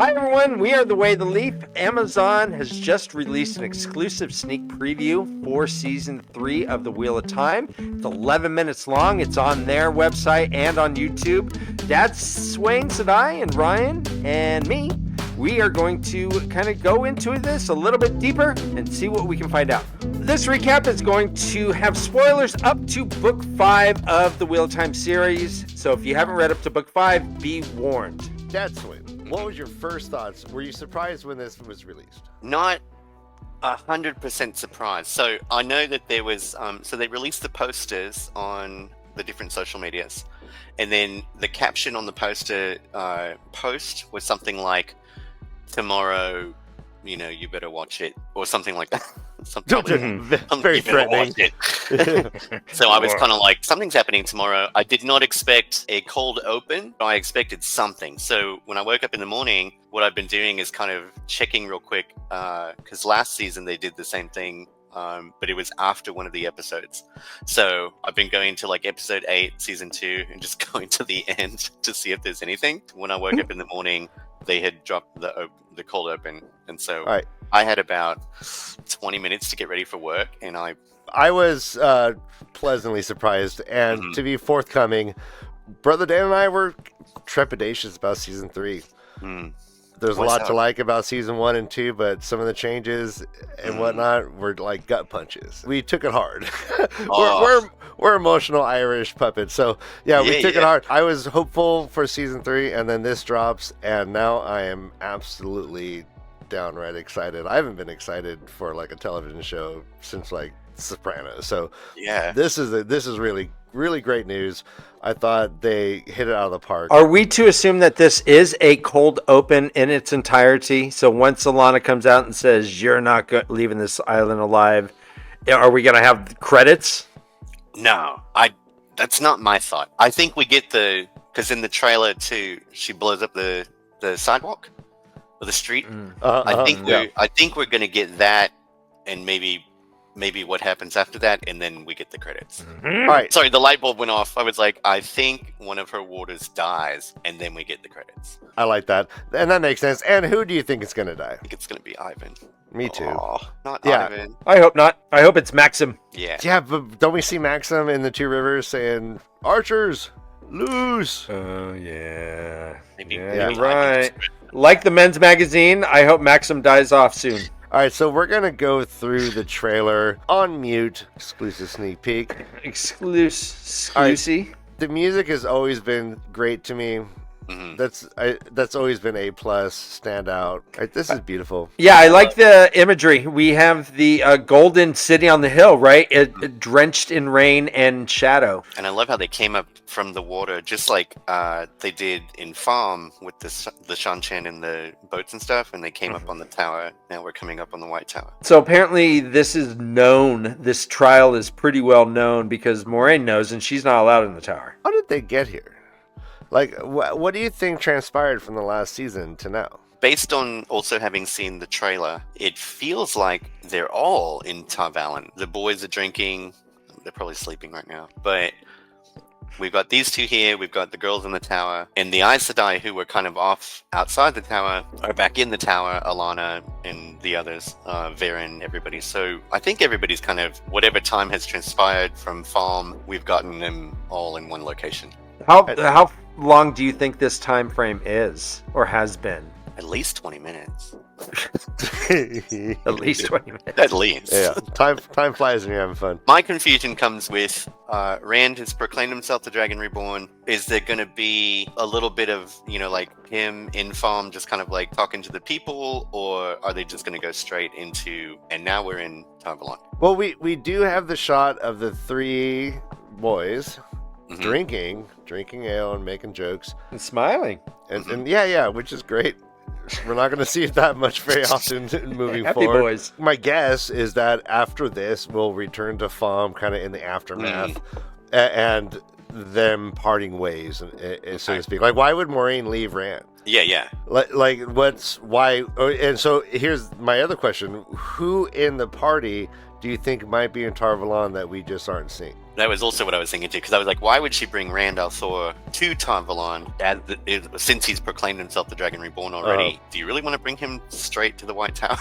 Hi everyone, we are The Way the Leaf. Amazon has just released an exclusive sneak preview for Season 3 of The Wheel of Time. It's 11 minutes long. It's on their website and on YouTube. Dad Swain Sadai and Ryan and me, we are going to kind of go into this a little bit deeper and see what we can find out. This recap is going to have spoilers up to Book 5 of the Wheel of Time series. So if you haven't read up to Book 5, be warned. Dad Swain, what was your first thoughts? Were you surprised when this was released? Not 100% surprised. So I know that there was, so they released the posters on the different social medias. And then the caption on the poster post was something like, tomorrow, you better watch it, or something like that. Very threatening. So I was kind of like, something's happening tomorrow. I did not expect a cold open. I expected something. So when I woke up in the morning, what I've been doing is kind of checking real quick, because last season they did the same thing, but it was after one of the episodes. So I've been going to like episode 8, season 2, and just going to the end to see if there's anything. When I woke up in the morning, they had dropped the cold open, and so I had about 20 minutes to get ready for work, and I was pleasantly surprised, and to be forthcoming, Brother Dan and I were trepidatious about season 3. There's a lot to like about season 1 and 2, but some of the changes and whatnot were like gut punches. We took it hard. We're emotional Irish puppets, so we took it hard. I was hopeful for season 3, and then this drops, and now I am absolutely downright excited. I haven't been excited for like a television show since like Sopranos. So this is really, really great news. I thought they hit it out of the park. Are we to assume that this is a cold open in its entirety? So once Alana comes out and says, you're not leaving this island alive, are we going to have credits? No, that's not my thought. I think we get because in the trailer too, she blows up the sidewalk or the street. I think we're going to get that, and maybe what happens after that, and then we get the credits. All right. Sorry, the light bulb went off. I was like, I think one of her warders dies, and then we get the credits. I like that. And that makes sense. And who do you think is going to die? I think it's going to be Ivan. Me too. Not Ivan. I hope not. I hope it's Maxim. Yeah. Yeah, but don't we see Maxim in the Two Rivers saying, archers, loose? Oh, yeah. Maybe you're right. Like the men's magazine, I hope Maxim dies off soon. All right, so we're going to go through the trailer on mute, exclusive sneak peek. Exclusive. Right, the music has always been great to me. That's always been A+, standout. Right, this is beautiful. Yeah, I like the imagery. We have the golden city on the hill, right? It drenched in rain and shadow. And I love how they came up from the water, just like they did in Farm with the Shanchan and the boats and stuff, and they came up on the tower. Now we're coming up on the White Tower. So apparently this is known. This trial is pretty well known because Moraine knows, and she's not allowed in the tower. How did they get here? Like, what do you think transpired from the last season to now? Based on also having seen the trailer, it feels like they're all in TAVERN. The boys are drinking. They're probably sleeping right now. But we've got these two here. We've got the girls in the tower. And the Aes Sedai, who were kind of off outside the tower, are back in the tower. Alana and the others, Varen, everybody. So I think everybody's kind of, whatever time has transpired from Farm, we've gotten them all in one location. How long do you think this time frame is or has been? At least 20 minutes. At least 20 minutes. At least. Yeah. Time flies when you're having fun. My confusion comes with Rand has proclaimed himself the Dragon Reborn. Is there going to be a little bit of, like him in Farm just kind of like talking to the people, or are they just going to go straight into, and now we're in TAVERN? Well, we do have the shot of the 3 boys drinking ale and making jokes and smiling, and which is great. We're not going to see it that much very often moving Happy forward. Boys. My guess is that after this, we'll return to Farm kind of in the aftermath, and them parting ways, so to speak. Like, why would Moraine leave Rand? Yeah. Like why? And so here's my other question: who in the party do you think might be in TAVERN that we just aren't seeing? That was also what I was thinking too, because I was like, why would she bring Rand al'Thor to Tarvalon since he's proclaimed himself the Dragon Reborn already? Do you really want to bring him straight to the White Tower?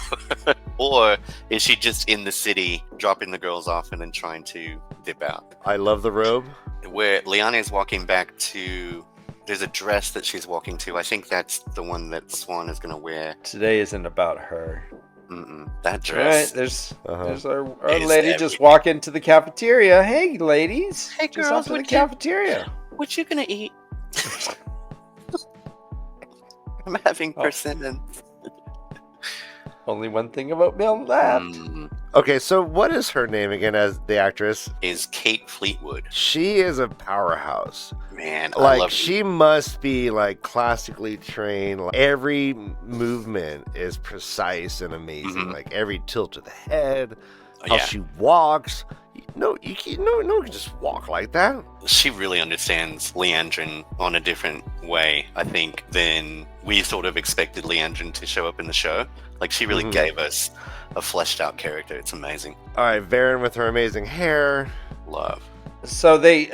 Or is she just in the city, dropping the girls off and then trying to dip out? I love the robe. Where Lyanna is walking back to... There's a dress that she's walking to. I think that's the one that Swan is going to wear. Today isn't about her. That dress. Right, there's our lady just walk into the cafeteria. Hey, ladies. Hey, just girls. off to the cafeteria. What you gonna eat? I'm having persimmons. Only one thing about Bill left. Okay, so what is her name again as the actress? Is Kate Fleetwood. She is a powerhouse. Man, like she must be like classically trained. Like, every movement is precise and amazing. Like every tilt of the head, how she walks. No one can just walk like that. She really understands Leandrin on a different way, I think, than we sort of expected Leandrin to show up in the show. Like, she really gave us a fleshed out character. It's amazing. All right, Varen with her amazing hair. Love. So they,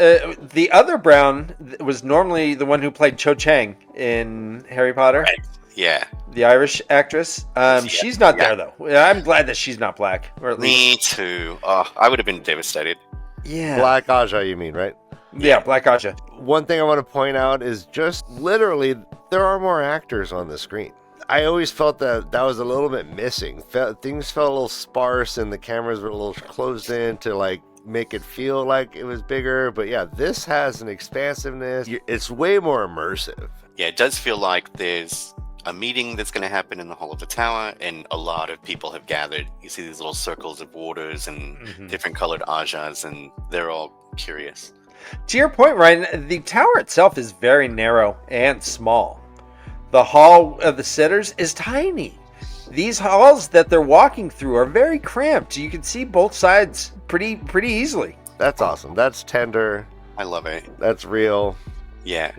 the other Brown was normally the one who played Cho Chang in Harry Potter. Right. Yeah. The Irish actress. She's not there, though. I'm glad that she's not black. Or at least... Me too. Oh, I would have been devastated. Yeah. Black Aja, you mean, right? Yeah, Black Aja. One thing I want to point out is just literally there are more actors on the screen. I always felt that was a little bit missing. Things felt a little sparse and the cameras were a little closed in to like make it feel like it was bigger. But yeah, this has an expansiveness. It's way more immersive. Yeah, it does feel like there's a meeting that's going to happen in the Hall of the Tower, and a lot of people have gathered. You see these little circles of warders and different colored Ajas, and they're all curious. To your point, Ryan, the tower itself is very narrow and small. The Hall of the Sitters is tiny. These halls that they're walking through are very cramped. You can see both sides pretty easily. That's awesome. That's tender. I love it. That's real. Yeah.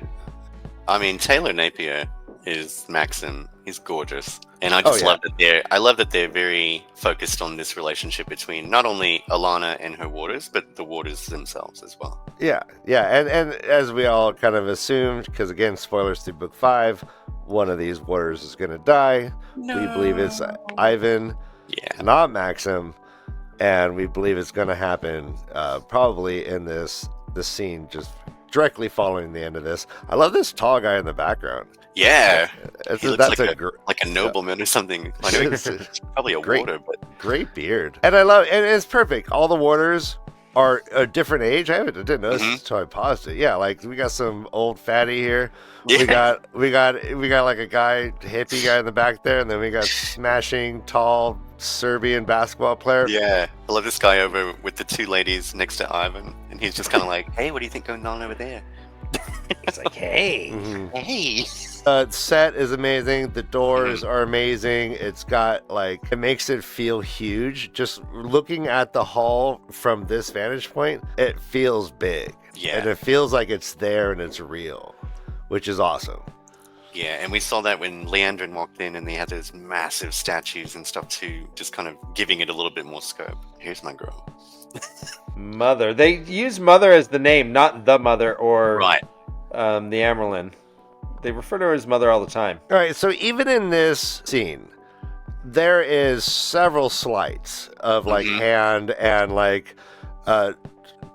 I mean, Taylor Napier is Maxim. He's gorgeous. And I just love that they're very focused on this relationship between not only Alana and her warders, but the warders themselves as well. Yeah. And as we all kind of assumed, because again, spoilers through book 5, one of these warders is going to die. No. We believe it's Ivan, not Maxim, and we believe it's going to happen probably in this scene just directly following the end of this. I love this tall guy in the background. Yeah, he looks like a nobleman or something. I know he's probably a warder, but great beard. And I love, and it's perfect. All the warders are a different age. I didn't notice this until I paused it. Yeah, like we got some old fatty here. Yeah. We got like a hippie guy in the back there, and then we got smashing tall Serbian basketball player. Yeah, I love this guy over with the two ladies next to Ivan, and he's just kind of like, "Hey, what do you think going on over there?" It's like, hey. Hey. Set is amazing. The doors are amazing. It's got it makes it feel huge. Just looking at the hall from this vantage point, it feels big. Yeah. And it feels like it's there and it's real, which is awesome. Yeah, and we saw that when Leandrin walked in and they had those massive statues and stuff too, just kind of giving it a little bit more scope. Here's my girl. Mother. They use Mother as the name, not the Mother or the Amerlin. They refer to her as Mother all the time. All right, so even in this scene, there is several slights of hand and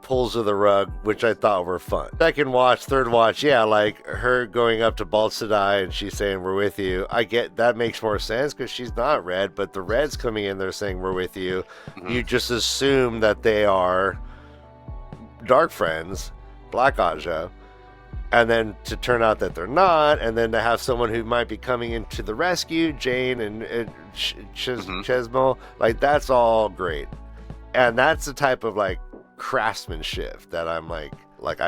pulls of the rug, which I thought were fun. Second watch, third watch, her going up to Balsadai and she's saying, "We're with you." I get that makes more sense because she's not red, but the red's coming in there saying, "We're with you." You just assume that they are Darkfriends, Black Aja, and then to turn out that they're not, and then to have someone who might be coming into the rescue, Jane and Chesmo, that's all great. And that's the type of craftsmanship that I'm I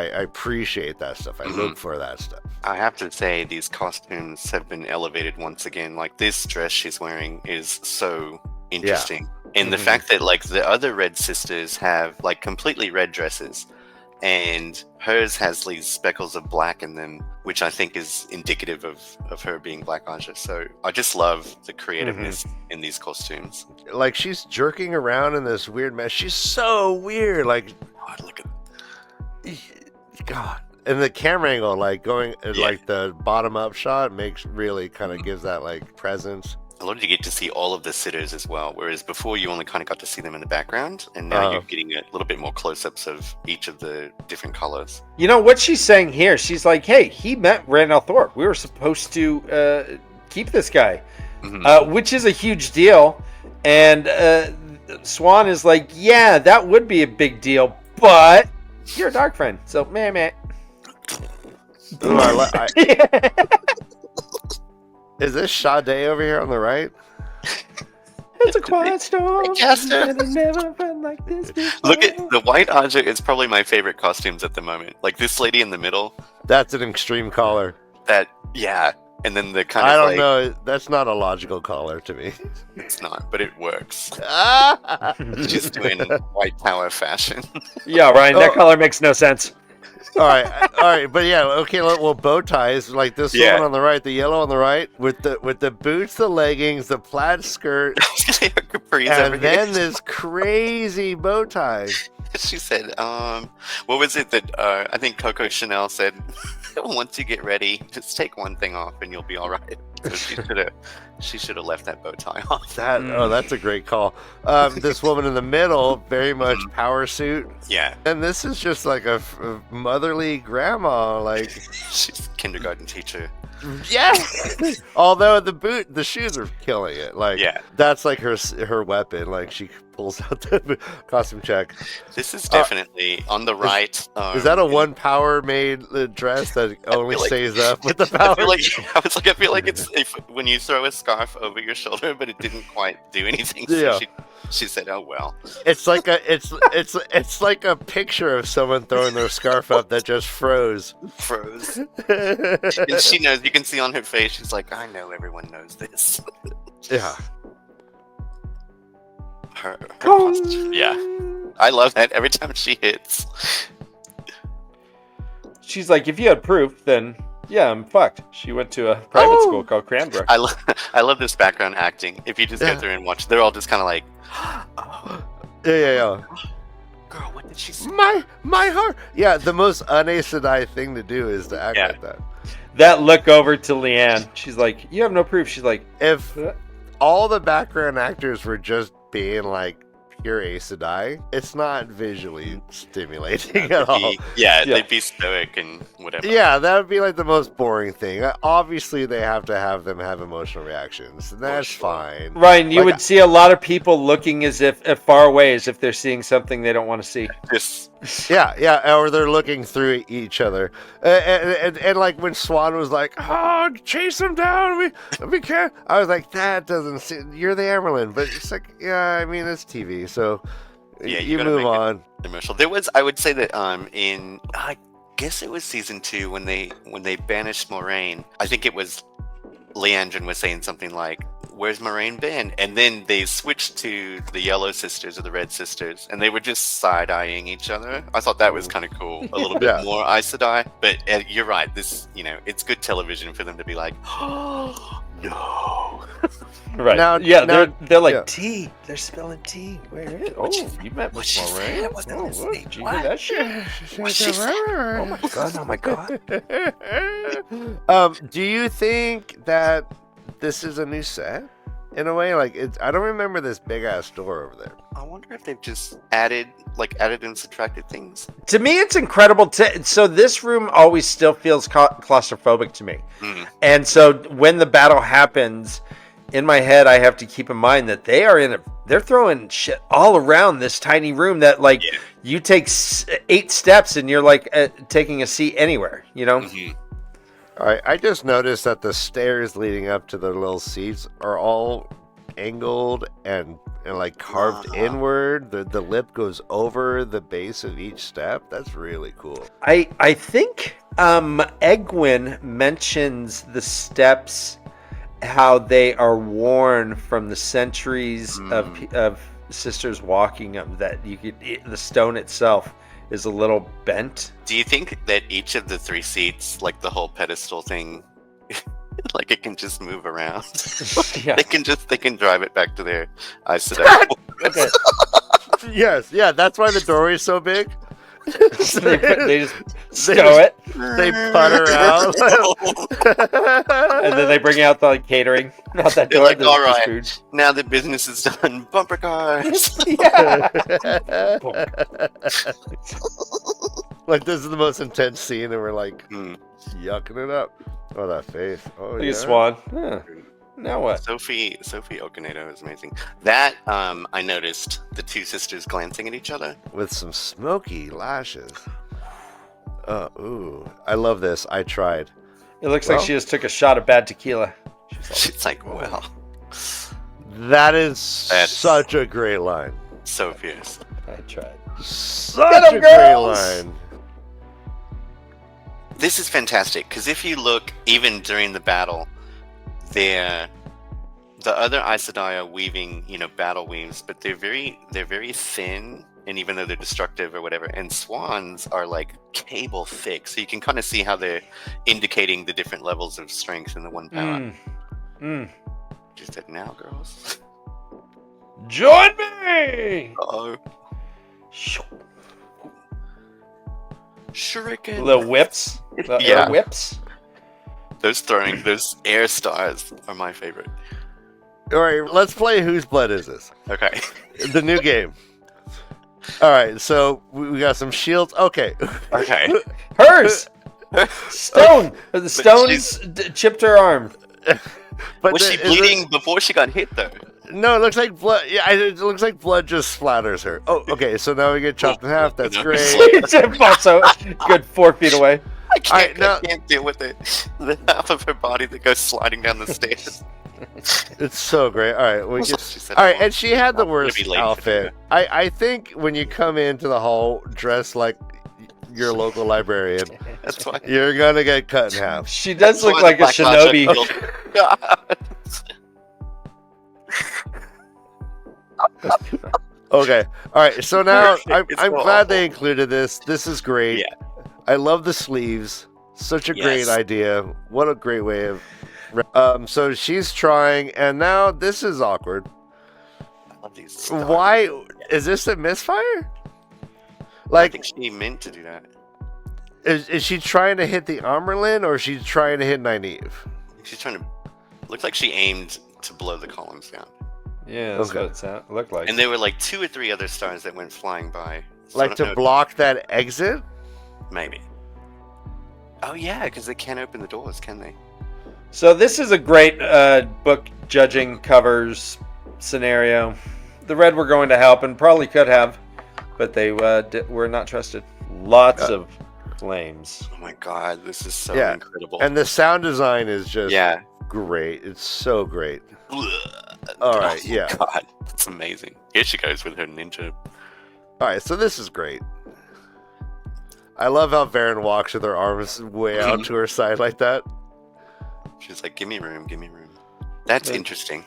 appreciate that stuff. I look for that stuff. I have to say these costumes have been elevated once again. This dress she's wearing is so interesting. Yeah. And the fact that the other red sisters have completely red dresses, and hers has these speckles of black in them, which I think is indicative of her being Black Aja. So I just love the creativeness in these costumes. She's jerking around in this weird mess. She's so weird. God, look at God. And the camera angle, like going like the bottom up shot, really kind of gives that like presence. A lot of you get to see all of the sitters as well, whereas before you only kind of got to see them in the background, and now you're getting a little bit more close-ups of each of the different colors. You know what she's saying here? She's like, "Hey, he met Randall Thorpe. We were supposed to keep this guy," which is a huge deal. And Swan is like, "Yeah, that would be a big deal, but you're a dark friend, so meh." Is this Sade over here on the right? It's a quiet storm. And it never felt like this before. Look at the white Aja is probably my favorite costumes at the moment. Like this lady in the middle. That's an extreme collar. And then the kind of I don't know. That's not a logical collar to me. It's not, but it works. Just doing white power fashion. Yeah, Ryan, that color makes no sense. All right, but yeah, okay. Well, bow ties like this one on the right, the yellow on the right, with the boots, the leggings, the plaid skirt, and then this crazy bow tie. She said, what was it that I think Coco Chanel said? Once you get ready, just take one thing off and you'll be all right. So she should have left that bow tie off. That's a great call. This woman in the middle, very much power suit. Yeah. And this is just like a motherly grandma, like she's a kindergarten teacher. Yeah. Although the shoes are killing it. Like that's like her weapon. Like she pulls out the costume check. This is definitely on the right. Is that a one power made dress that only stays up with the power? I feel like it's when you throw a scarf over your shoulder, but it didn't quite do anything. So she said, "Oh well." It's like it's like a picture of someone throwing their scarf up that just froze. And she knows. You can see on her face. She's like, "I know everyone knows this." Yeah. Her posture. Yeah. I love that every time she hits. She's like, if you had proof, then yeah, I'm fucked. She went to a private school called Cranbrook. I love this background acting. If you just go through and watch, they're all just kind of like, yeah. Girl, what did she say? My heart. Yeah, the most un-Aes Sedai thing to do is to act like that. That look over to Leanne. She's like, you have no proof. She's like, if all the background actors were just being like pure Aes Sedai, it's not visually stimulating at all. They'd be stoic and whatever. Yeah, that would be like the most boring thing. Obviously, they have to have them have emotional reactions. And that's fine. Ryan, you would see a lot of people looking as if far away, as if they're seeing something they don't want to see. Yeah, or they're looking through each other. And like when Swan was like, "Oh, chase him down, we can't." I was like, "That doesn't seem, you're the Amerlin," but it's like, yeah, I mean, it's TV, so you move on. Emotional. There was, I would say that in I guess it was season 2 when they banished Moraine. I think it was Leandrin was saying something like, "Where's Moraine been?" And then they switched to the Yellow Sisters or the Red Sisters, and they were just side-eyeing each other. I thought that was kind of cool. A little bit more Aes Sedai. But you're right. This, it's good television for them to be like, "Oh, no." Right. They're like, tea. They're spilling tea. Where is it? Oh, you met with Moraine? Did you hear that shit? Oh my god. Do you think that this is a new set? In a way, like I don't remember this big ass door over there. I wonder if they've just added and subtracted things. To me, it's incredible. So this room always still feels claustrophobic to me, and so when the battle happens, in my head, I have to keep in mind that they're throwing shit all around this tiny room. That you take 8 steps and you're like taking a seat anywhere. All right, I just noticed that the stairs leading up to the little seats are all angled and like carved inward. The lip goes over the base of each step. That's really cool. I think Egwin mentions the steps, how they are worn from the centuries of sisters walking up. That the stone itself is a little bent. Do you think that each of the 3 seats, like the whole pedestal thing, like it can just move around? Yeah. They can drive it back to their Aes Sedai. Yes, yeah, that's why the doorway is so big. So they just stow it, They putter out. and then they bring out the catering. Not that They're door. like, there's all just right, food. now the business is done. Bumper cars. Yeah. Like, this is the most intense scene, and we're like Hmm. yucking it up. Oh, that face. Oh, Look yeah. at Swan. Huh. Now what? Sophie Okanedo is amazing. That I noticed the two sisters glancing at each other. With some smoky lashes. Ooh. I love this. I tried. It looks like she just took a shot of bad tequila. She's like, well, That is That's- such a great line. so fierce. I tried. Such Get 'em, a great girls! line. This is fantastic because if you look, even during the battle, the other Aes Sedai are weaving, battle weaves, but they're very thin, and even though they're destructive or whatever, and swans are like cable thick, so you can kind of see how they're indicating the different levels of strength in the one power. She said, "Now, girls." Join me! Uh-oh. Shuriken. The whips. The Yeah. whips. Those air stars are my favorite. All right, let's play Whose Blood Is This? Okay. The new game. All right, so we got some shields. Okay. Okay. Hers! Stone! The she's- stones chipped her arm. But Was she bleeding before she got hit, though? No, it looks like blood. Yeah, it looks like blood just splatters her. Oh, okay. So now we get chopped in half. That's great. It's also good 4 feet away. I can't, now- I can't deal with it. The half of her body that goes sliding down the stairs. It's so great. All right, we That's get. what she said. All right, and she had the I'm gonna worst be late for outfit. I think when you come into the hall dressed like your local librarian, That's why. you're gonna get cut in half. She does That's look why like the a Black Lodge shinobi. killed- Okay. All right. So now I'm It's glad they awful. included this. This is great. Yeah. I love the sleeves. Such a great Yes. idea. What a great way of. So she's trying, and now this is awkward. I love these stars. Why is this a misfire? I Like, think she meant to do that. is she trying to hit the Armerlin, or is she trying to hit Nynaeve? She's trying to. Looked like she aimed to blow the columns down. Yeah, that's Okay. what it looked like. And there were like 2 or 3 other stars that went flying by. So I Like don't to know- block that exit? Maybe. Oh yeah, because they can't open the doors, can they? So this is a great book judging covers scenario. The red were going to help and probably could have, but they were not trusted. Lots of flames. Oh my god, this is so Yeah. incredible. And the sound design is just yeah. great. It's so great. All All right, yeah. God, that's amazing. Here she goes with her ninja. All right, so this is great. I love how Varen walks with her arms way out to her side like that. She's like, "Give me room, give me room." That's Yeah. interesting.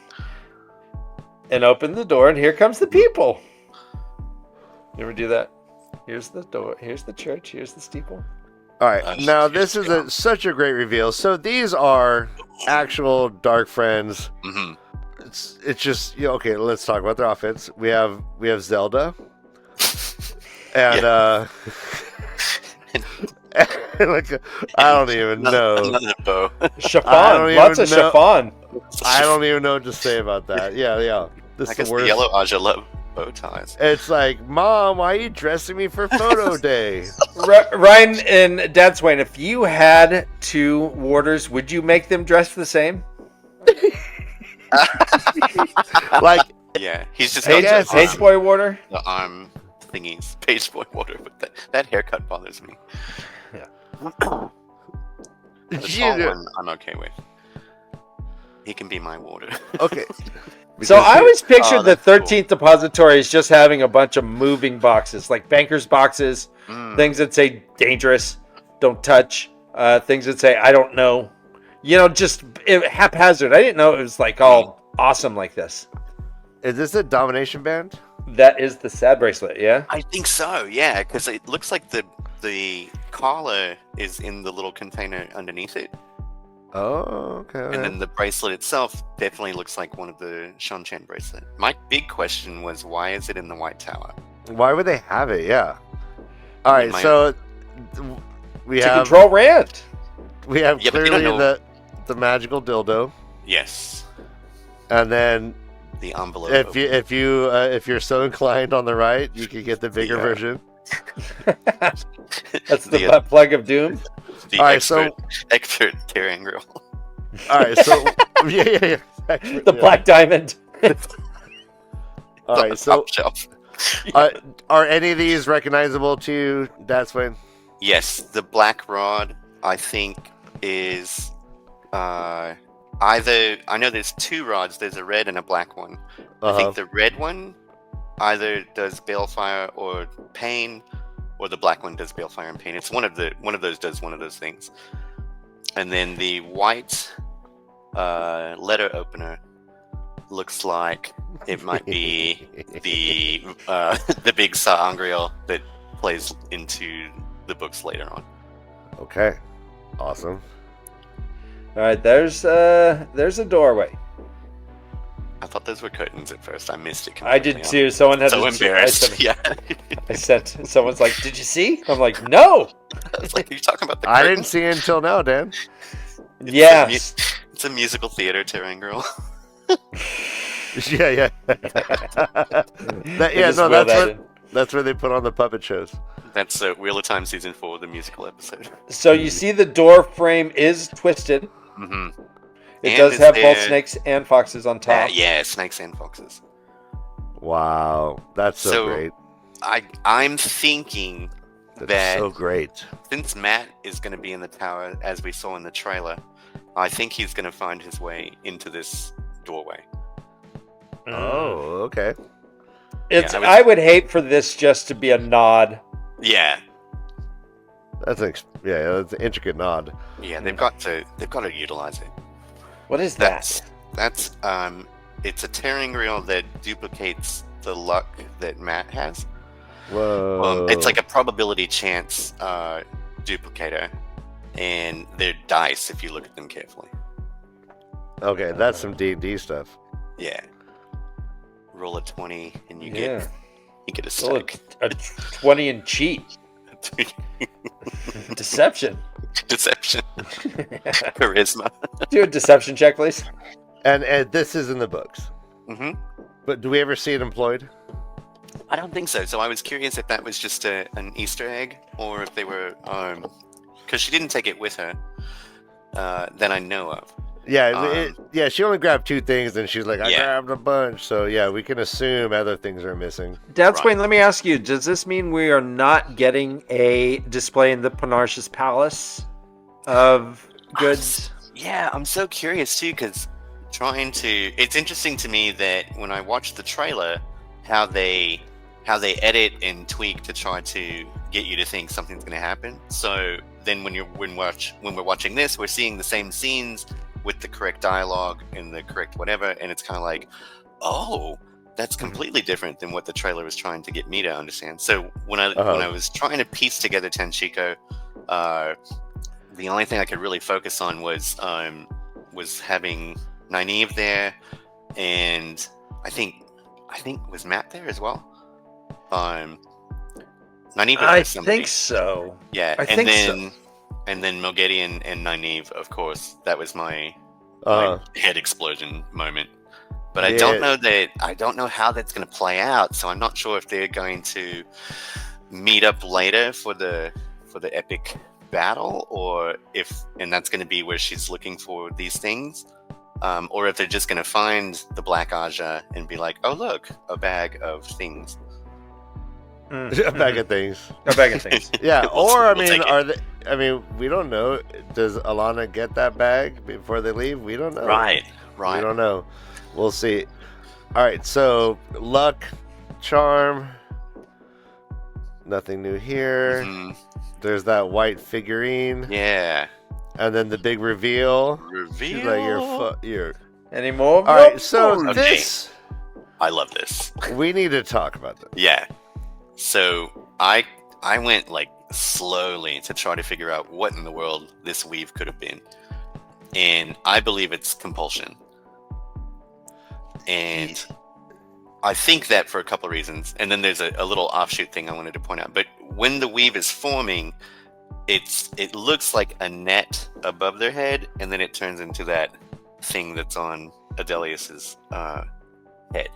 And open the door, and here comes the people. You ever do that? Here's the door. Here's the church. Here's the steeple. All right, now this is such a great reveal. So these are actual Darkfriends. Hmm. It's just okay. Let's talk about their outfits. We have Zelda, and like I don't even know. Another bow. Chiffon. Lots of even know. chiffon. I don't even know what to say about that. Yeah. This I is guess the the worst. yellow Aja love bow ties. It's like, Mom, why are you dressing me for photo day? Ryan and Dad Swain, if you had 2 warders, would you make them dress the same? Like, Yeah, he's just Page, got Page Boy warder? the arm thingies. Page boy water, but that haircut bothers me. Yeah. The tall one, I'm okay with. He can be my water. okay. So I always pictured the that's cool. 13th depository as just having a bunch of moving boxes, like banker's boxes, things that say dangerous, don't touch, things that say I don't know. Just haphazard. I didn't know it was like all awesome like this. Is this a domination band? That is the sad bracelet, yeah? I think so, yeah, because it looks like the collar is in the little container underneath it, Oh, okay. and then the bracelet itself definitely looks like one of the Shan-Chan bracelet. My big question was, why is it in the White Tower? Why would they have it? Yeah. All right, so we to have control Rand. we have Yeah, but we clearly don't know- the magical dildo, Yes, and then the envelope. if you're so inclined on the right, you can get the bigger version. That's the butt plug of doom. The All right, expert tearing grill. All right, so yeah. The black diamond. All right, so Top shelf. are any of these recognizable to Datswain? Yes, the black rod, I think, is either. I know there's two rods. There's a red and a black one. I think the red one either does balefire or pain, or the black one does balefire and pain. It's one of those does one of those things. And then the white letter opener looks like it might be the big sa'angreal that plays into the books later on. Okay, awesome. All right, there's a doorway. I thought those were curtains at first. I missed it. I did too. Someone had So to, embarrassed. Yeah. I sent. Someone's like, "Did you see?" I'm like, "No." I was like, "Are you talking about the I curtains?" didn't see it until now, Dan. Yes. It's a musical theater tearing girl. Yeah. That's where they put on the puppet shows. That's Wheel of Time season 4, the musical episode. So you see, the door frame is twisted. Mm-hmm. It And does is have both there- snakes and foxes on top. Yeah, snakes and foxes. Wow, that's so great. I'm thinking That's that so great. since Matt is going to be in the tower, as we saw in the trailer, I think he's going to find his way into this doorway. Oh, okay. It's. Yeah, I would hate for this just to be a nod. Yeah, That's an intricate nod. yeah, they've got to utilize it. What is that? That's it's a tearing reel that duplicates the luck that Matt has. Whoa. It's like a probability chance duplicator, and they're dice if you look at them carefully. Okay, that's some D&D stuff. Yeah. Roll a 20 and you Yeah. get a Roll stake. a 20 and cheat. Deception. Deception. Charisma. Do a deception check, please. And this is in the books. Hmm. But do we ever see it employed? I don't think so. So I was curious if that was just an Easter egg, or if they were because she didn't take it with her that I know of. Yeah, she only grabbed 2 things, and she's like, I Yeah. grabbed a bunch. So, yeah, we can assume other things are missing. Dadswain, let me ask you, does this mean we are not getting a display in the Panarch's Palace of goods? Yeah, I'm so curious too, because it's interesting to me that when I watch the trailer, how they edit and tweak to try to get you to think something's going to happen. So then when we're watching this, we're seeing the same scenes with the correct dialogue and the correct whatever, and it's kind of like, oh, that's completely different than what the trailer was trying to get me to understand. So when I was trying to piece together Tenshiko, the only thing I could really focus on was having Nynaeve there, and I think was Matt there as well. Nynaeve was I with somebody. think so. Yeah, I think so. And then Mogedi and Nynaeve, of course, that was my head explosion moment. But I don't know how that's going to play out. So I'm not sure if they're going to meet up later for the epic battle, and that's going to be where she's looking for these things, or if they're just going to find the Black Aja and be like, oh look, a bag of things. A bag of things. A bag of things. Yeah, We'll take it. are they? I mean, we don't know. Does Alana get that bag before they leave? We don't know. Right. We don't know. We'll see. All right. So luck, charm. Nothing new here. Mhm. There's that white figurine, Yeah. and then the big reveal. Reveal. She's like, you're. Any more? All right. So Okay. this, I love this. we need to talk about this. Yeah. So I went like slowly to try to figure out what in the world this weave could have been. And I believe it's compulsion. And I think that for a couple of reasons. And then there's a little offshoot thing I wanted to point out. But when the weave is forming, it looks like a net above their head, and then it turns into that thing that's on Adelius's head.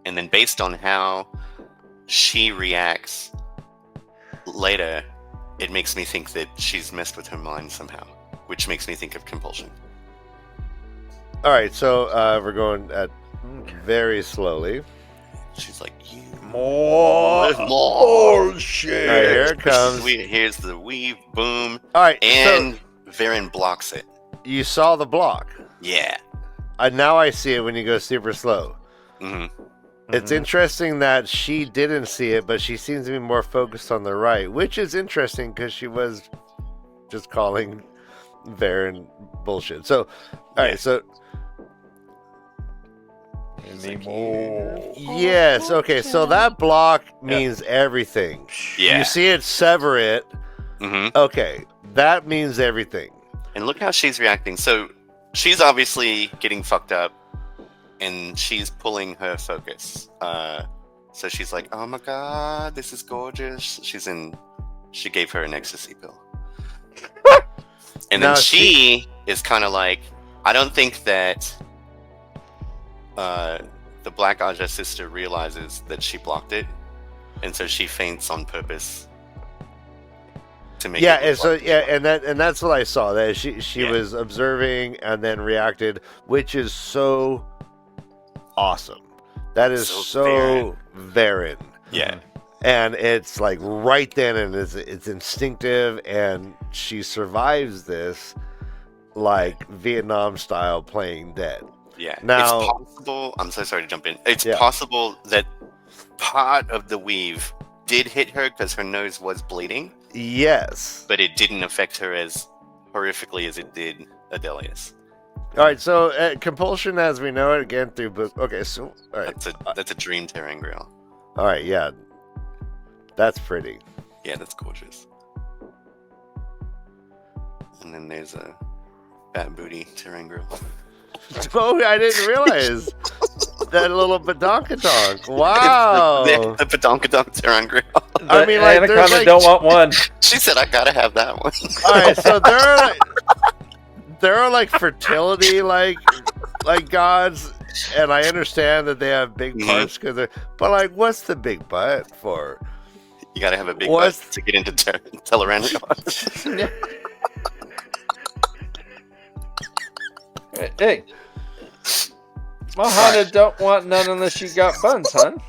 And then based on how she reacts later, it makes me think that she's messed with her mind somehow, which makes me think of compulsion. All right, so we're going at very slowly. She's like, you more bullshit. All right, here it comes. Here's the weave, boom. All right, and so Varen blocks it. you saw the block. Yeah. Now I see it when you go super slow. Mm-hmm. It's interesting that she didn't see it, but she seems to be more focused on the right, which is interesting because she was just calling Varen bullshit. So, all right, so yes, okay, so that block means everything. Yeah. You see it sever it. Mm-hmm. Okay, that means everything. And look how she's reacting. So she's obviously getting fucked up, and she's pulling her focus. So she's like, "Oh my god, this is gorgeous." She gave her an ecstasy pill, and then she is kind of like, I don't think that the Black Aja sister realizes that she blocked it, and so she faints on purpose to make it and so like and that's what I saw. That she was observing and then reacted, which is so awesome. That is so Varen. Yeah. And it's like right then, and it's instinctive, and she survives this like Vietnam style playing dead. Yeah. Now, it's possible. I'm so sorry to jump in. It's possible that part of the weave did hit her because her nose was bleeding. Yes. But it didn't affect her as horrifically as it did Adelius. All right, so compulsion as we know it again through book. Okay, so all right, that's a dream terangrial. All right, yeah, that's pretty. Yeah, that's gorgeous. And then there's a fat booty terangrial. Oh, I didn't realize that little badonkadonk. Wow, the badonkadonk terangrial. I mean, like, Anaconda like, don't want one. She said, "I gotta have that one." All right, so there are like fertility like gods, and I understand that they have big parts because but like, what's the big butt for? You gotta have a big butt to get into Teleran. Hey, Mahana don't want none unless you got buns, hun.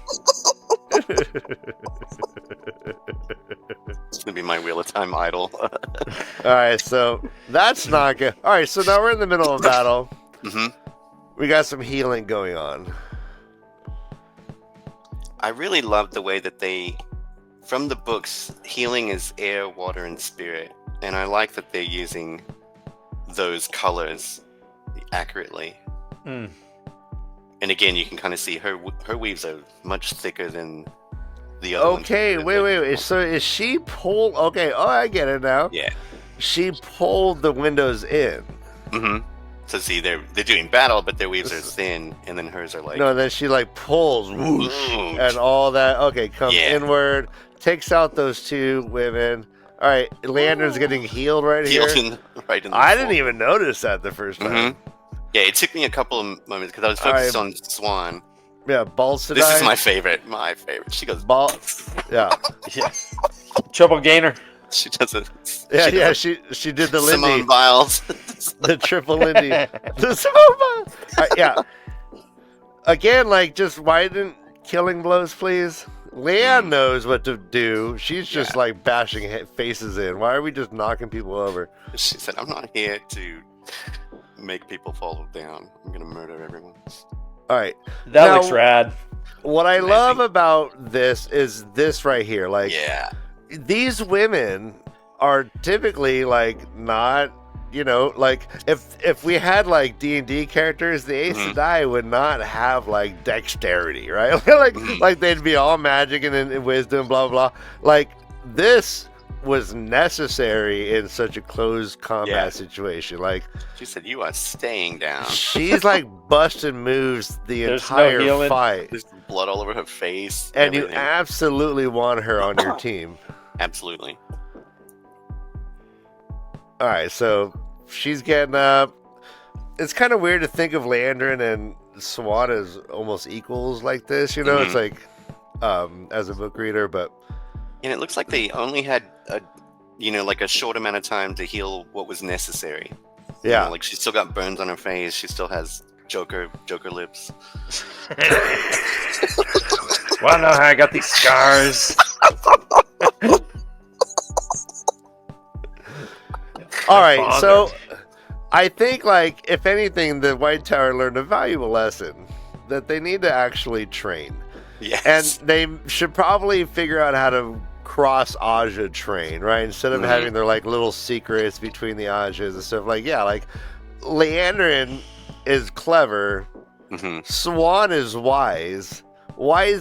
It's gonna be my Wheel of Time idol. All right, so that's not good. All right, so now we're in the middle of battle. Mm-hmm. We got some healing going on. I really love the way that from the books, healing is air, water, and spirit, and I like that they're using those colors accurately. Mm. And again, you can kind of see her weaves are much thicker than the other ones. Okay, wait. So is she pulled? Okay, I get it now. Yeah. She pulled the windows in. Mm-hmm. So see, they're doing battle, but their weaves are thin, and then hers are like... No, then she like pulls, whoosh, and all that. Okay, comes inward, takes out those two women. All right, Leander's getting healed right here. I didn't even notice that the first time. Mm-hmm. Yeah, it took me a couple of moments because I was focused on Swan. Yeah, balls to This die. is my favorite. My favorite. She goes balls. Yeah. Triple gainer. She does it. She did the Simone Lindy. Biles. The triple Lindy. The Simone Biles. Yeah. Again, like, just why didn't killing blows, please? Leanne knows what to do. She's just like bashing faces in. Why are we just knocking people over? She said, "I'm not here to make people fall down. I'm gonna murder everyone." All right, that looks rad. What I love about this is this right here. Like, these women are typically like not, like if we had like D&D characters, the Aes Sedai would not have like dexterity, right? like they'd be all magic and wisdom, blah blah. Like, this was necessary in such a close combat situation. Like, she said, "You are staying down." She's like busting moves the entire fight. There's blood all over her face. And everything. You absolutely want her on your team. Absolutely. All right, so she's getting up. It's kind of weird to think of Leandrin and Swan as almost equals like this. You know, it's like as a book reader, but And it looks like they only had like a short amount of time to heal what was necessary. yeah, Like she's still got burns on her face. She still has Joker lips. Wanna know how I got these scars? All right, so I think, like, if anything, the White Tower learned a valuable lesson that they need to actually train. Yes. And they should probably figure out how to cross Aja train, right? Instead of having their, like, little secrets between the Ajas and stuff. Like, yeah, like, Leandrin is clever. Swan is wise. Why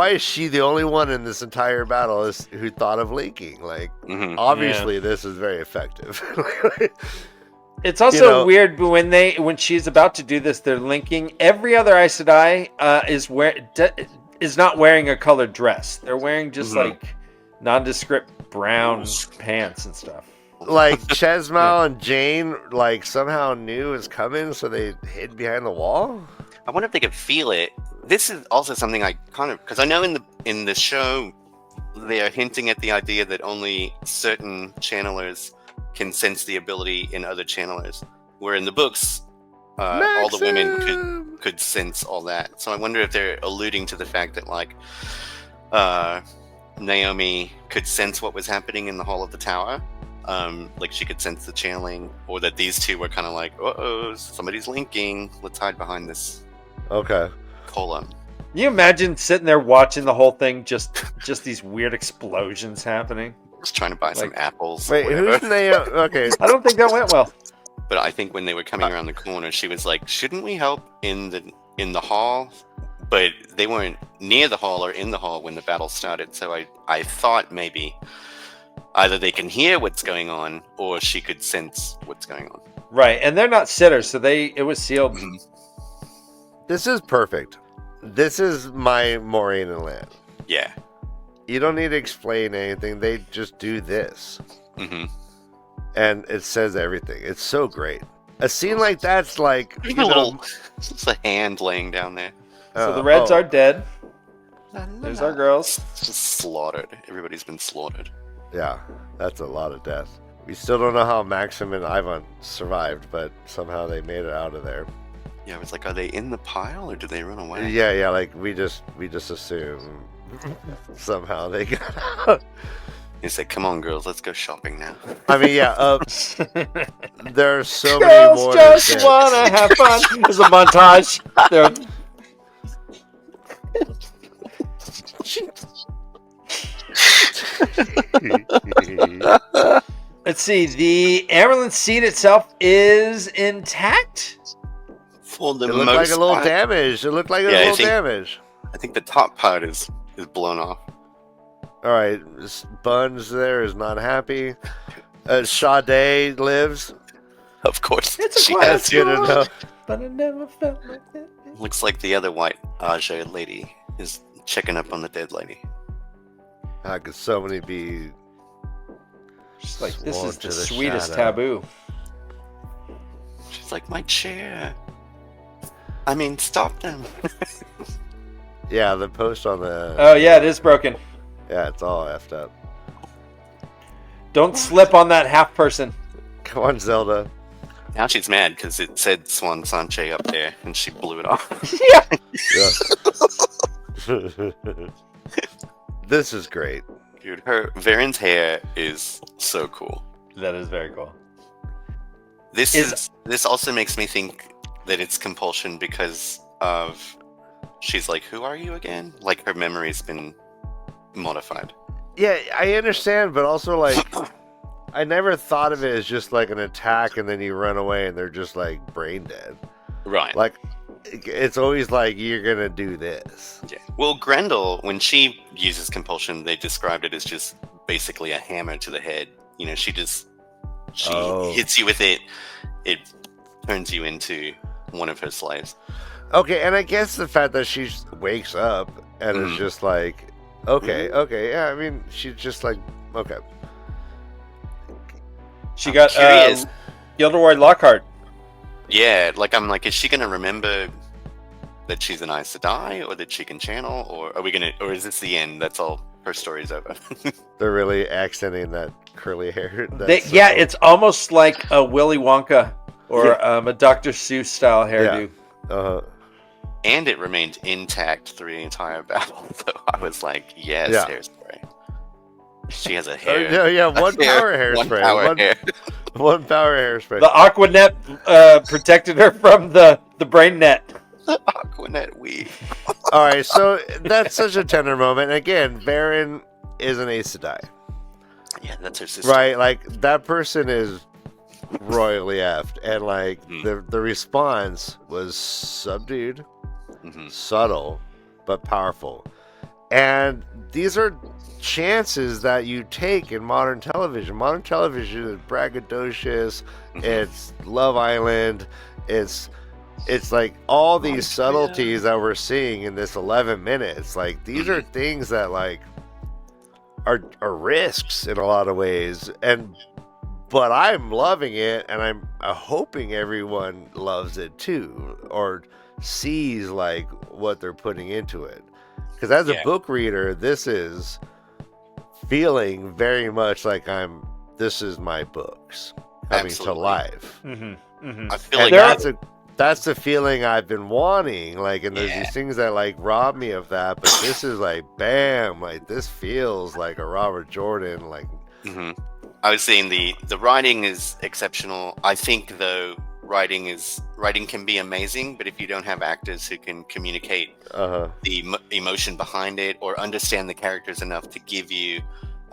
is she the only one in this entire battle who thought of linking? Like, obviously, this is very effective. It's also weird when she's about to do this, they're linking. Every other Aes Sedai is not wearing a colored dress. They're wearing just like nondescript brown pants and stuff. Like Chesmal and Jane, like somehow knew it was coming, so they hid behind the wall. I wonder if they could feel it. This is also something I kind of, because I know in the show they are hinting at the idea that only certain channelers can sense the ability in other channelers, where in the books all the women could sense all that. So I wonder if they're alluding to the fact that like Naomi could sense what was happening in the Hall of the Tower, like she could sense the channeling, or that these two were kind of like, uh-oh, somebody's linking, let's hide behind this column. Can you imagine sitting there watching the whole thing, just these weird explosions happening? Just trying to buy some apples. Wait, who's Naomi? Okay. I don't think that went well. But I think when they were coming around the corner, she was like, shouldn't we help in the hall? But they weren't near the hall or in the hall when the battle started. So I thought maybe either they can hear what's going on or she could sense what's going on. Right, and they're not sitters, so it was sealed. This is perfect. This is my Maureen and Lan. Yeah. You don't need to explain anything. They just do this. And it says everything. It's so great. A scene like that's like... It's a hand laying down there. So the Reds are dead. There's our girls. Just slaughtered. Everybody's been slaughtered. Yeah, that's a lot of death. We still don't know how Maxim and Ivan survived, but somehow they made it out of there. Yeah, I was like, are they in the pile or did they run away? Yeah, like we just assume somehow they got out. He said, come on, girls, let's go shopping now. I mean, yeah, there are so girls many more. Girls just want to have fun. There's a montage. Let's see. The Amaryllis seed itself is intact. For the it looked like a little damage. It looked like a little damage. I think the top part is blown off. All right, Buns there is not happy. Sade lives. Of course, it's a that's good enough. But I never felt like that. Looks like the other white Aja lady is checking up on the dead lady. How could somebody be? She's like, this is the sweetest taboo. She's like, my chair. I mean, stop them. Yeah, the post on the... Oh, yeah, it is broken. Yeah, it's all effed up. Don't slip on that half person. Come on, Zelda. Now she's mad because it said Swan Sanche up there and she blew it off. Yeah. This is great. Dude, Varen's hair is so cool. That is very cool. This also makes me think that it's compulsion because of she's like, who are you again? Like her memory's been modified. Yeah, I understand, but also like I never thought of it as just like an attack and then you run away and they're just like brain dead. Right. Like it's always like you're gonna do this. Yeah. Well, Grendel, when she uses compulsion, they described it as just basically a hammer to the head. You know, she hits you with it. It turns you into one of her slaves. Okay, and I guess the fact that she wakes up and is just like, okay, yeah. I mean, she's just like Okay. She I'm got curious. Gilderoy Lockhart. Yeah, like I'm like, is she gonna remember that she's an Aes Sedai, or that she can channel, or are we gonna, or is this the end? That's all. Her story's over. They're really accenting that curly hair. Yeah, it's almost like a Willy Wonka or a Dr. Seuss style hairdo. Uh-huh. And it remained intact through the entire battle. So I was like, yes, Yeah. hairspray. She has a hair. One power hairspray. One power hairspray. The Aquanet protected her from the brain net. Aquanet weave. All right, so that's such a tender moment. Again, Varen is an Aes Sedai. Yeah, that's her sister. Right, like that person is royally effed, and like the response was subdued, subtle, but powerful. And these are chances that you take in modern television. Modern television is braggadocious. It's Love Island. It's like all these subtleties that we're seeing in this 11 minutes. Like these are things that like are risks in a lot of ways, but I'm loving it, and I'm hoping everyone loves it too, or sees like what they're putting into it. Because as a book reader, this is feeling very much like this is my books coming to life. I feel And like that's the feeling I've been wanting. Like, and there's these things that like rob me of that, but this is like, bam, like this feels like a Robert Jordan. Like, I was saying the writing is exceptional. I think though writing can be amazing, but if you don't have actors who can communicate the emotion behind it or understand the characters enough to give you,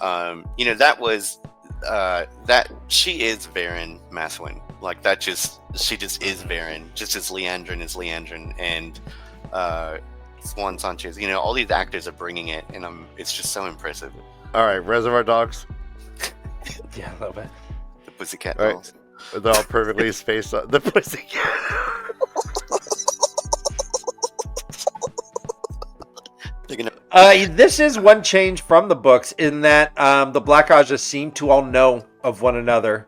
that was that she is Varen Mathwin. Like she just is Varen, just as Leandrin is Leandrin, and Swan Sanchez. All these actors are bringing it, and it's just so impressive. All right, Reservoir Dogs. Yeah, a little bit. The Pussycat All Dolls. right. They're all perfectly spaced on the Pussycat. This is one change from the books in that the Black Aja seem to all know of one another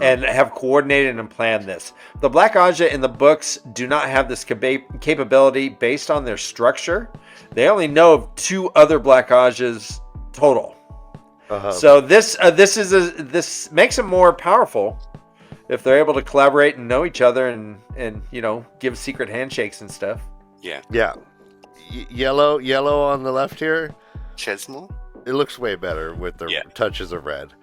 and have coordinated and planned this. The Black Aja in the books do not have this capability based on their structure. They only know of 2 other Black Ajas total. So this makes them more powerful if they're able to collaborate and know each other and give secret handshakes and stuff. Yeah. Yellow on the left here. Chesmal? It looks way better with the touches of red.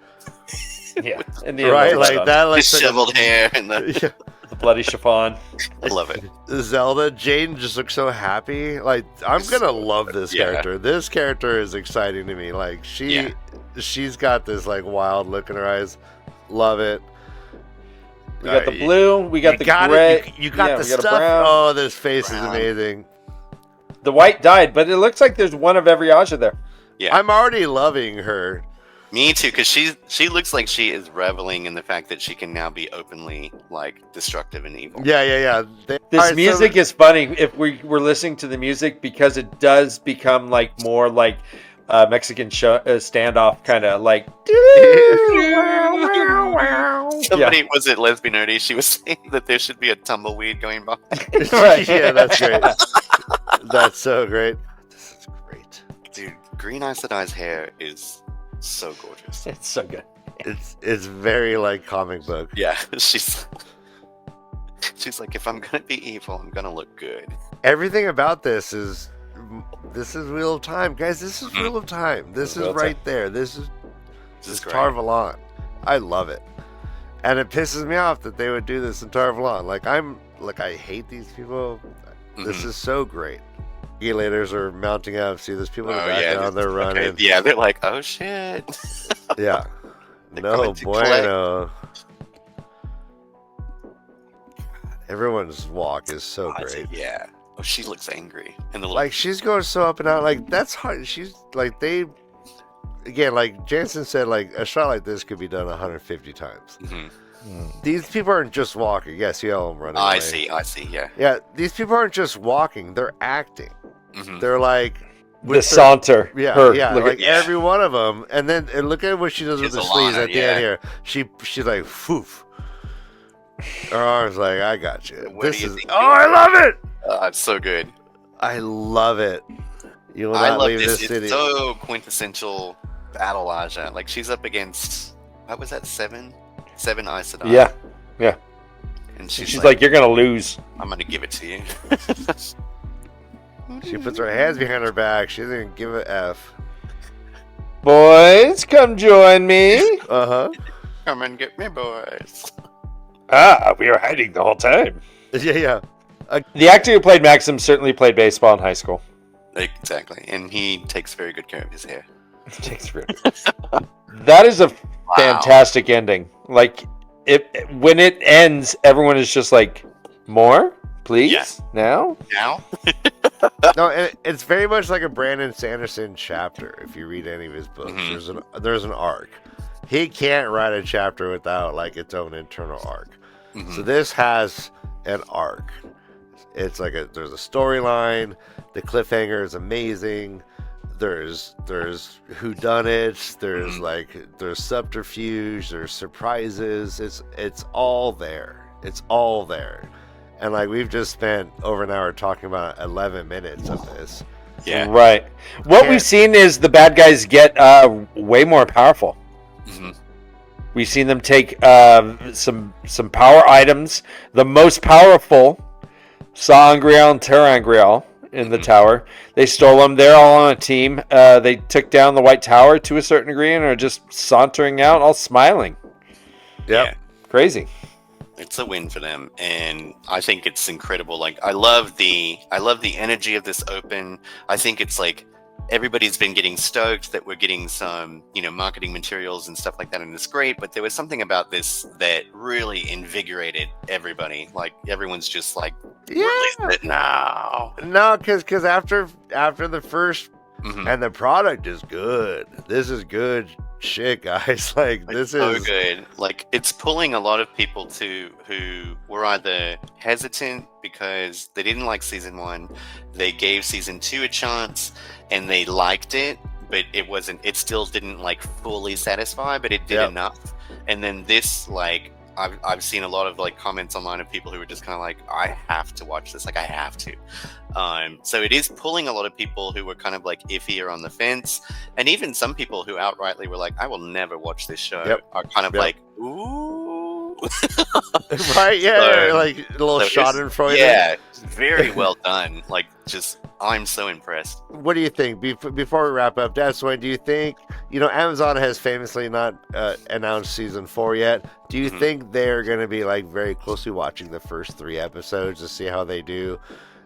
Yeah, and right, like that, like disheveled hair and the bloody chiffon. I love it. Zelda, Jane just looks so happy. Like I'm gonna love this character. This character is exciting to me. Like she's got this like wild look in her eyes. Love it. We got the blue. We got the gray. You got the stuff. Oh, this face is amazing. The white died, but it looks like there's one of every Aja there. Yeah, I'm already loving her. Me too, because she looks like she is reveling in the fact that she can now be openly like destructive and evil. Yeah. This music is funny if we were listening to the music, because it does become like more like Mexican standoff kind of like. Somebody was it Lesbian Nerdy? She was saying that there should be a tumbleweed going by. Right. Yeah, that's great. That's so great. This is great, dude. Green Aes Sedai's hair is so gorgeous. It's so good. It's very like comic book. Yeah, she's like, if I'm gonna be evil, I'm gonna look good. Everything about this is Wheel of Time, guys. This is Wheel of Time. This is right there. This is Tar Valon. I love it, and it pisses me off that they would do this in Tar Valon. Like I hate these people. This is so great. Regulators are mounting up. See, there's people in the background. They're running. Okay. Yeah, they're like, oh shit. Yeah. No bueno. Everyone's walk is so great. Yeah. Oh, she looks angry. And like she's going so up and out. Like that's hard. She's like again, like Jansen said, like a shot like this could be done 150 times. These people aren't just walking. Yes, you know them running. I see. Yeah. Yeah. These people aren't just walking. They're acting. They're like The saunter. Yeah, her, yeah, look like at, every one of them. And then look at what she does with It's the a sleeves Lana, at the end here. She's like, "Foof." Her arms like, "I got you." What This do you is. think? Oh, I love it. It's so good. I love it. You will I not love leave this. this city. It's so quintessential battle Aja. Like she's up against what was that? Seven Aes Sedai. Yeah. And She's like, "You're gonna lose." I'm gonna give it to you. She puts her hands behind her back. She doesn't give a F. Boys, come join me. Uh-huh. Come and get me, boys. We were hiding the whole time. Yeah. The actor who played Maxim certainly played baseball in high school. Exactly, and he takes very good care of his hair. That is a fantastic ending. Like, when it ends, everyone is just like, "More, please, now." No, and it's very much like a Brandon Sanderson chapter. If you read any of his books, there's an arc. He can't write a chapter without like its own internal arc. So this has an arc. It's like there's a storyline. The cliffhanger is amazing. There's whodunits. There's subterfuge. There's surprises. It's all there. It's all there. And like we've just spent over an hour talking about 11 minutes of this. Yeah. Right. What we've seen is the bad guys get way more powerful. We've seen them take some power items. The most powerful, Sangreal and Terangreal in the tower. They stole them. They're all on a team. They took down the White Tower to a certain degree and are just sauntering out, all smiling. Yep. Crazy. It's a win for them, and I think it's incredible. Like I love the energy of this open. I think it's like everybody's been getting stoked that we're getting some, marketing materials and stuff like that, and it's great. But there was something about this that really invigorated everybody. Like everyone's just like, release it now. No, because after the first, and the product is good. This is good shit, guys. Like this so is good. Like it's pulling a lot of people who were either hesitant because they didn't like season 1, they gave season 2 a chance and they liked it, but it still didn't like fully satisfy, but it did enough. And then this, like I've seen a lot of like comments online of people who were just kind of like, I have to watch this, like I have to. So it is pulling a lot of people who were kind of like iffy or on the fence, and even some people who outrightly were like, I will never watch this show, are kind of like, ooh. Right, yeah, So- like a little shot in front. Yeah, very well done. Like, just I'm so impressed. What do you think? Before we wrap up, Daswin, do you think, Amazon has famously not announced season 4 yet. Do you think they're going to be like very closely watching the first 3 episodes to see how they do?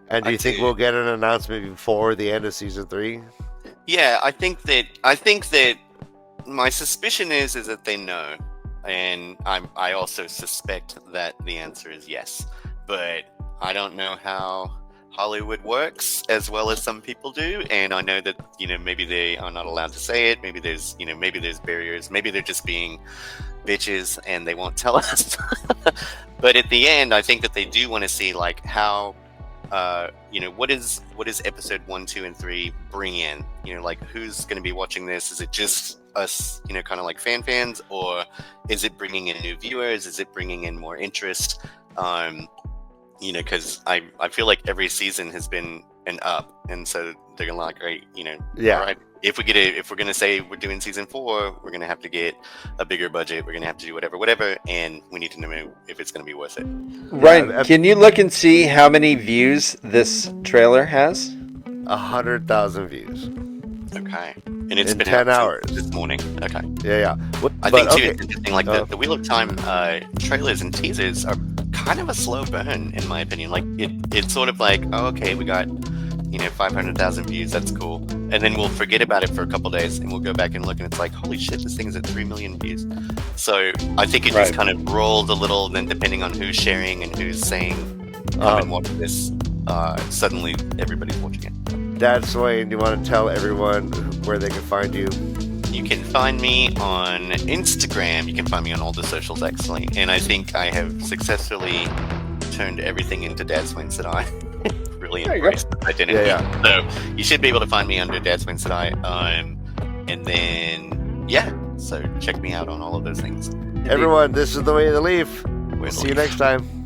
And do you think we'll get an announcement before the end of season 3? Yeah, I think that my suspicion is that they know, and I also suspect that the answer is yes, but I don't know how Hollywood works as well as some people do, and I know that maybe they are not allowed to say it. Maybe there's barriers. Maybe they're just being bitches and they won't tell us. But at the end, I think that they do want to see like how what is episode 1, 2, and 3 bring in? Like who's going to be watching this? Is it just us, kind of like fans, or is it bringing in new viewers? Is it bringing in more interest? Because I feel like every season has been an up, and so they're gonna like, right, all right, if we're gonna say we're doing season 4, we're gonna have to get a bigger budget. We're gonna have to do whatever, and we need to know if it's gonna be worth it. Ryan, can you look and see how many views this trailer has? 100,000 views. Okay, and it's In been 10 out hours. this morning. Okay, Yeah. I think too, it's interesting. Like the Wheel of Time trailers and teasers are kind of a slow burn, in my opinion. Like it's sort of like, oh, okay, we got 500,000 views, that's cool, and then we'll forget about it for a couple days, and we'll go back and look, and it's like, holy shit, this thing is at 3 million views. So I think it just kind of rolled a little, and then depending on who's sharing and who's saying, come and watch this, suddenly everybody's watching it. Dad Swain, do you want to tell everyone where they can find you? You can find me on Instagram. You can find me on all the socials, actually. And I think I have successfully turned everything into Dad Swings that I really fully There you embraced identity. Yeah, So you should be able to find me under Dad's Wins Tonight. And then, so check me out on all of those things. Everyone, this is the way of the Leaf. We're the See you Leaf. next time.